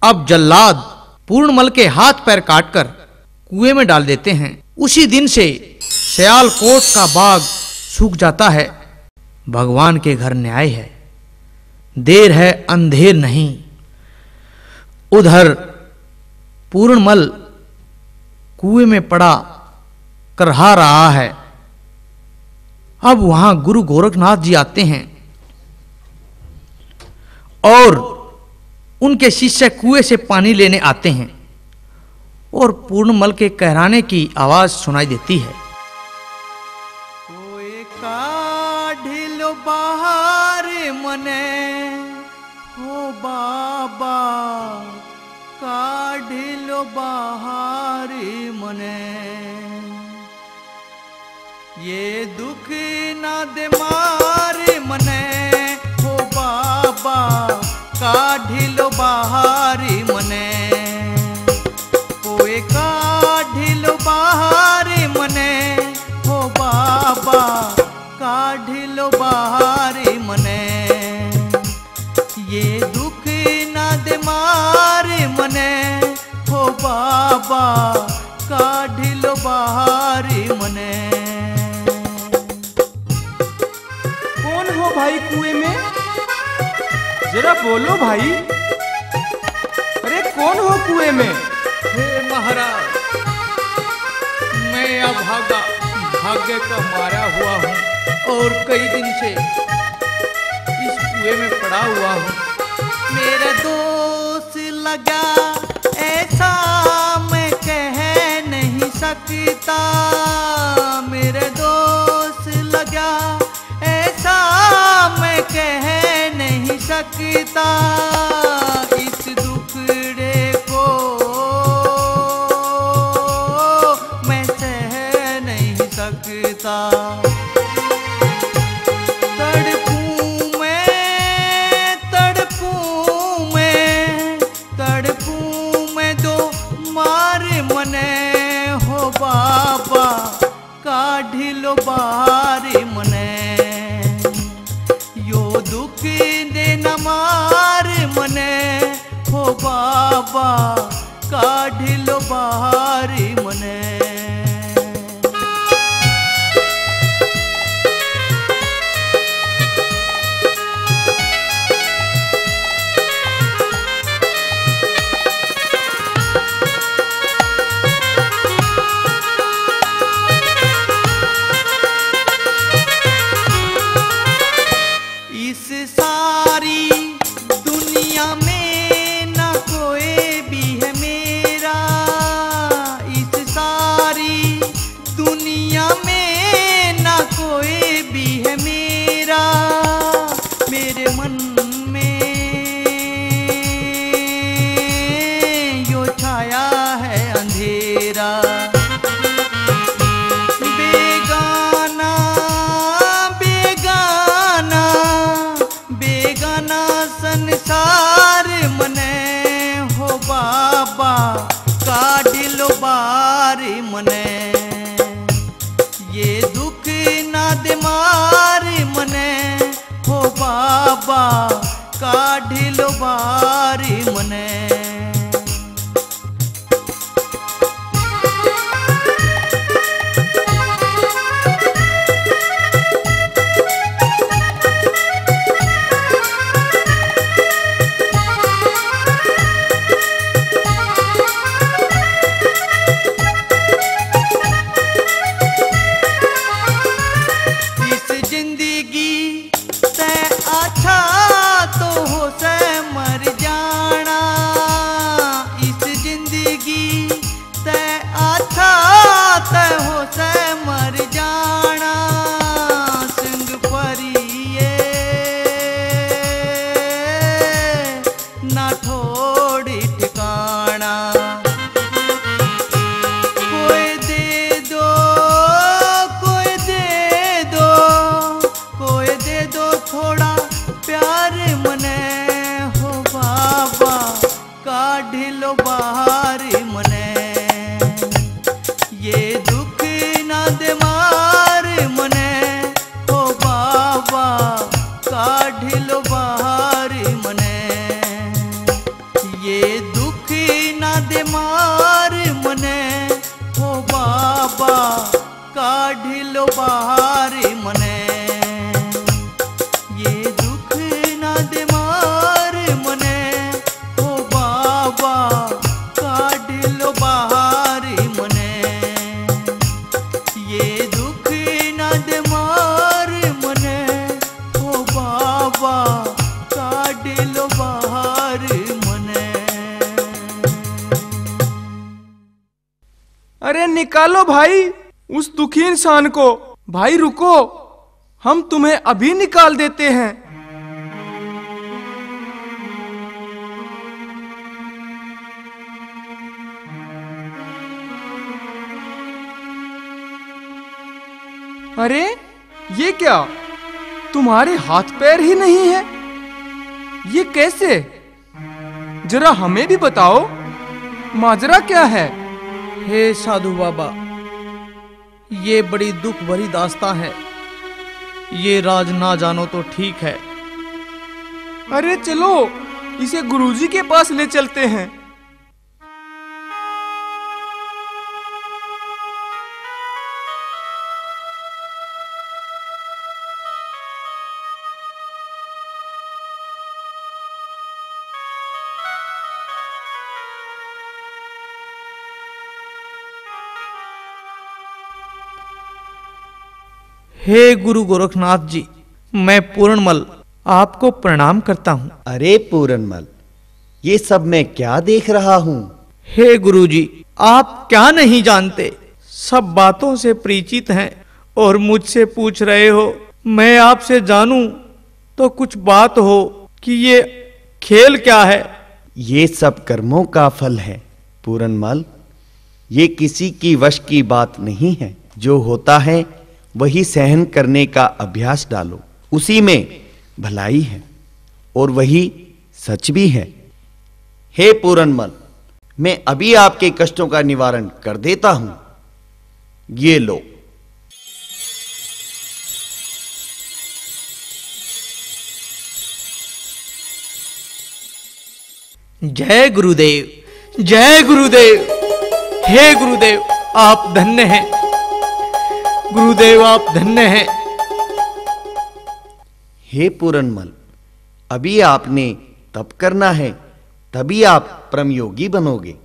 अब जल्लाद पूर्णमल के हाथ पैर काटकर कुएं में डाल देते हैं। उसी दिन से सयालकोट का बाग सूख जाता है। भगवान के घर न्याय है, देर है अंधेर नहीं। उधर पूर्णमल कुएं में पड़ा करहा रहा है। अब वहां गुरु गोरखनाथ जी आते हैं और उनके शिष्य कुएं से पानी लेने आते हैं और पूर्णमल के कहराने की आवाज सुनाई देती है। कोई काढ़िलो बाहर मने हो बाबा, काढ़िलो बाहर मने, ये दुख ना दे मार मने हो बाबा, काढ़िलो बाहर मने। कोई काढ़िलो बाहर मने हो बाबा, काढ़िलो बाहर मने, ये दुख ना दे मार मने हो बाबा, काढ़िलो बाहर मने। कौन हो भाई कुएं में? जरा बोलो भाई। अरे कौन हो कुएं में? हे महाराज, मैं अभागा भाग्य का मारा हुआ हूँ और कई दिन से इस कुएं में पड़ा हुआ हूँ। मेरा दोष लगा ऐसा मैं कह नहीं सकता, मेरे दोष लगा ऐसा मैं कह नहीं सकता। इस दुखड़े को मैं सह नहीं सकता। बाबा काढ़िलो बाहर मने, यो दुख दे न मार मने हो बाबा, काढ़िलो बाहर मने। संसार मने हो बाबा, काढ़िलो बाहर मने, ये दुख ना दे मार मने हो बाबा, काढ़िलो बाहर मने। काढ़िलो बाहर मने, ये दुख ना दे मार मने हो बाबा, काढ़िलो बाहर मने, ये अरे निकालो भाई उस दुखी इंसान को। भाई रुको, हम तुम्हें अभी निकाल देते हैं। अरे ये क्या, तुम्हारे हाथ पैर ही नहीं है? ये कैसे? जरा हमें भी बताओ, माजरा क्या है? हे साधु बाबा, ये बड़ी दुख भरी दास्तां है। ये राज ना जानो तो ठीक है। अरे चलो इसे गुरुजी के पास ले चलते हैं। हे गुरु गोरखनाथ जी, मैं पूर्णमल आपको प्रणाम करता हूँ। अरे पूरनमल, ये सब मैं क्या देख रहा हूँ? हे गुरु जी, आप क्या नहीं जानते, सब बातों से परिचित हैं और मुझसे पूछ रहे हो। मैं आपसे जानूं तो कुछ बात हो कि ये खेल क्या है। ये सब कर्मों का फल है पूरनमल। ये किसी की वश की बात नहीं है। जो होता है वही सहन करने का अभ्यास डालो, उसी में भलाई है और वही सच भी है। हे पूरनमल, मैं अभी आपके कष्टों का निवारण कर देता हूं। ये लो। जय गुरुदेव, जय गुरुदेव। हे गुरुदेव, आप धन्य हैं। गुरुदेव, आप धन्य हैं। हे पूरनमल, अभी आपने तप करना है, तभी आप परम योगी बनोगे।